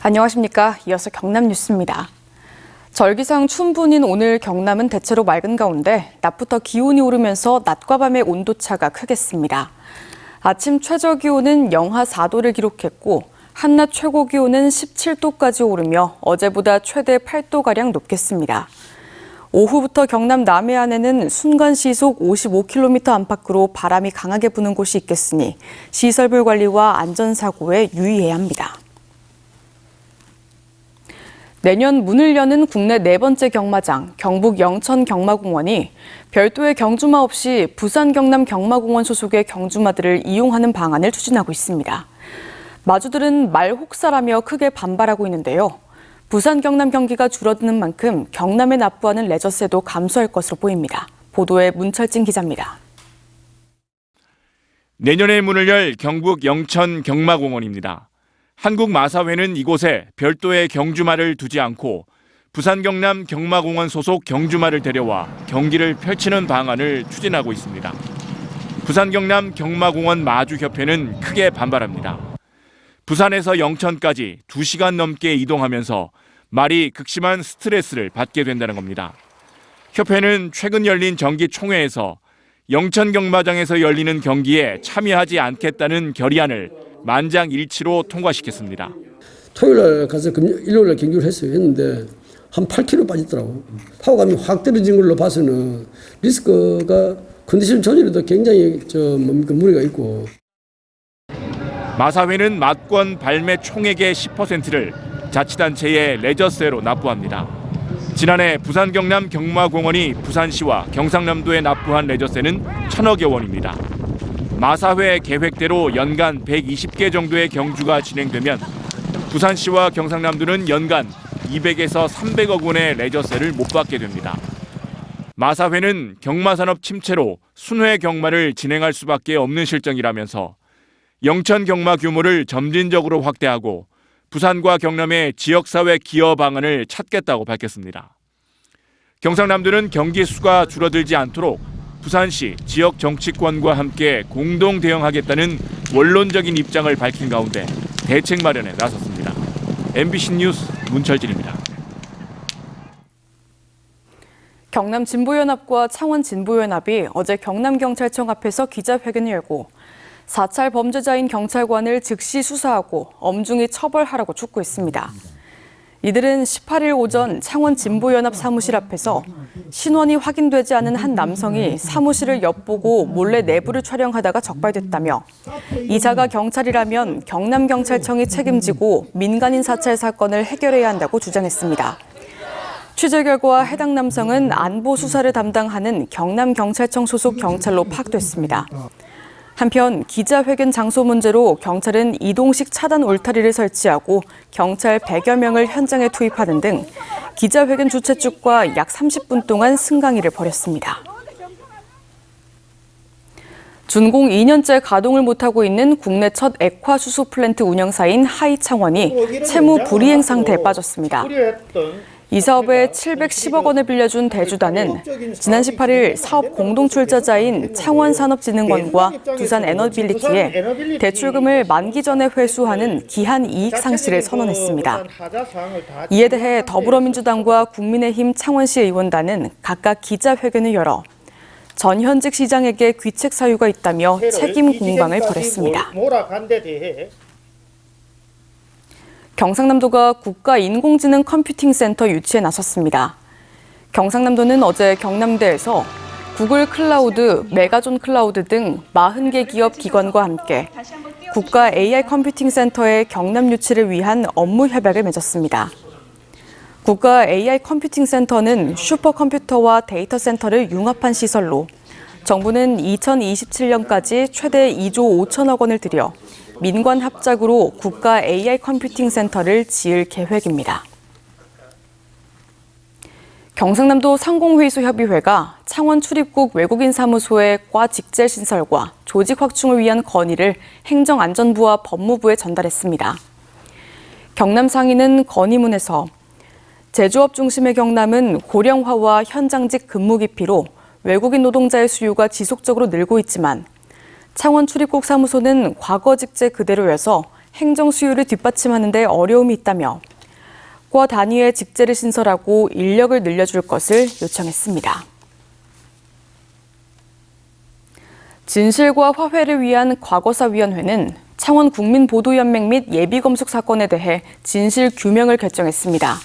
안녕하십니까. 이어서 경남 뉴스입니다. 절기상 춘분인 오늘 경남은 대체로 맑은 가운데 낮부터 기온이 오르면서 낮과 밤의 온도차가 크겠습니다. 아침 최저 기온은 영하 4도를 기록했고 한낮 최고 기온은 17도까지 오르며 어제보다 최대 8도가량 높겠습니다. 오후부터 경남 남해안에는 순간 시속 55km 안팎으로 바람이 강하게 부는 곳이 있겠으니 시설물 관리와 안전사고에 유의해야 합니다. 내년 문을 여는 국내 네 번째 경마장, 경북 영천 경마공원이 별도의 경주마 없이 부산 경남 경마공원 소속의 경주마들을 이용하는 방안을 추진하고 있습니다. 마주들은 말 혹사라며 크게 반발하고 있는데요. 부산 경남 경기가 줄어드는 만큼 경남에 납부하는 레저세도 감소할 것으로 보입니다. 보도에 문철진 기자입니다. 내년에 문을 열 경북 영천 경마공원입니다. 한국마사회는 이곳에 별도의 경주마를 두지 않고 부산 경남 경마공원 소속 경주마를 데려와 경기를 펼치는 방안을 추진하고 있습니다. 부산 경남 경마공원 마주협회는 크게 반발합니다. 부산에서 영천까지 2시간 넘게 이동하면서 말이 극심한 스트레스를 받게 된다는 겁니다. 협회는 최근 열린 정기총회에서 영천 경마장에서 열리는 경기에 참여하지 않겠다는 결의안을 만장일치로 통과시켰습니다. 토요일 날 가서 일요일 날 경기를 했는데 한 8kg 빠졌더라고. 타고감이 확 떨어진 걸로 봐서는 리스크가 컨디션 조절에도 굉장히 무리가 있고. 마사회는 맞권 발매 총액의 10%를 자치단체의 레저세로 납부합니다. 지난해 부산 경남 경마공원이 부산시와 경상남도에 납부한 레저세는 1,000억여 원입니다. 마사회 계획대로 연간 120개 정도의 경주가 진행되면 부산시와 경상남도는 연간 200에서 300억 원의 레저세를 못 받게 됩니다. 마사회는 경마산업 침체로 순회 경마를 진행할 수밖에 없는 실정이라면서 영천 경마 규모를 점진적으로 확대하고 부산과 경남의 지역사회 기여 방안을 찾겠다고 밝혔습니다. 경상남도는 경기 수가 줄어들지 않도록 부산시 지역 정치권과 함께 공동 대응하겠다는 원론적인 입장을 밝힌 가운데 대책 마련에 나섰습니다. MBC 뉴스 문철진입니다. 경남 진보연합과 창원 진보연합이 어제 경남경찰청 앞에서 기자회견을 열고 사찰 범죄자인 경찰관을 즉시 수사하고 엄중히 처벌하라고 촉구했습니다. 이들은 18일 오전 창원 진보연합 사무실 앞에서 신원이 확인되지 않은 한 남성이 사무실을 엿보고 몰래 내부를 촬영하다가 적발됐다며 이자가 경찰이라면 경남경찰청이 책임지고 민간인 사찰 사건을 해결해야 한다고 주장했습니다. 취재 결과 해당 남성은 안보 수사를 담당하는 경남경찰청 소속 경찰로 파악됐습니다. 한편 기자회견 장소 문제로 경찰은 이동식 차단 울타리를 설치하고 경찰 100여 명을 현장에 투입하는 등 기자회견 주최 측과 약 30분 동안 승강이를 벌였습니다. 준공 2년째 가동을 못하고 있는 국내 첫 액화 수소 플랜트 운영사인 하이창원이 채무 불이행 상태에 빠졌습니다. 이 사업에 710억 원을 빌려준 대주단은 지난 18일 사업 공동출자자인 창원산업진흥원과 두산에너빌리티에 대출금을 만기 전에 회수하는 기한 이익 상실을 선언했습니다. 이에 대해 더불어민주당과 국민의힘 창원시 의원단은 각각 기자회견을 열어 전현직 시장에게 귀책 사유가 있다며 책임 공방을 벌였습니다. 경상남도가 국가인공지능 컴퓨팅센터 유치에 나섰습니다. 경상남도는 어제 경남대에서 구글 클라우드, 메가존 클라우드 등 40개 기업 기관과 함께 국가 AI 컴퓨팅센터의 경남 유치를 위한 업무 협약을 맺었습니다. 국가 AI 컴퓨팅센터는 슈퍼컴퓨터와 데이터 센터를 융합한 시설로 정부는 2027년까지 최대 2조 5천억 원을 들여 민관 합작으로 국가 AI 컴퓨팅 센터를 지을 계획입니다. 경상남도 상공회의소협의회가 창원 출입국 외국인 사무소의 과 직제 신설과 조직 확충을 위한 건의를 행정안전부와 법무부에 전달했습니다. 경남 상인은 건의문에서 제조업 중심의 경남은 고령화와 현장직 근무 기피로 외국인 노동자의 수요가 지속적으로 늘고 있지만 창원 출입국 사무소는 과거 직제 그대로여서 행정 수요를 뒷받침하는 데 어려움이 있다며 과 단위의 직제를 신설하고 인력을 늘려줄 것을 요청했습니다. 진실과 화해를 위한 과거사위원회는 창원 국민보도연맹 및 예비검속 사건에 대해 진실 규명을 결정했습니다.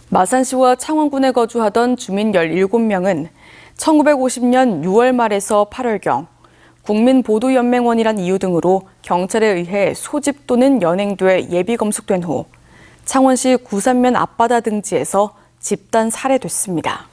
마산시와 창원군에 거주하던 주민 17명은 1950년 6월 말에서 8월경 국민보도연맹원이란 이유 등으로 경찰에 의해 소집 또는 연행돼 예비검속된 후 창원시 구산면 앞바다 등지에서 집단 살해됐습니다.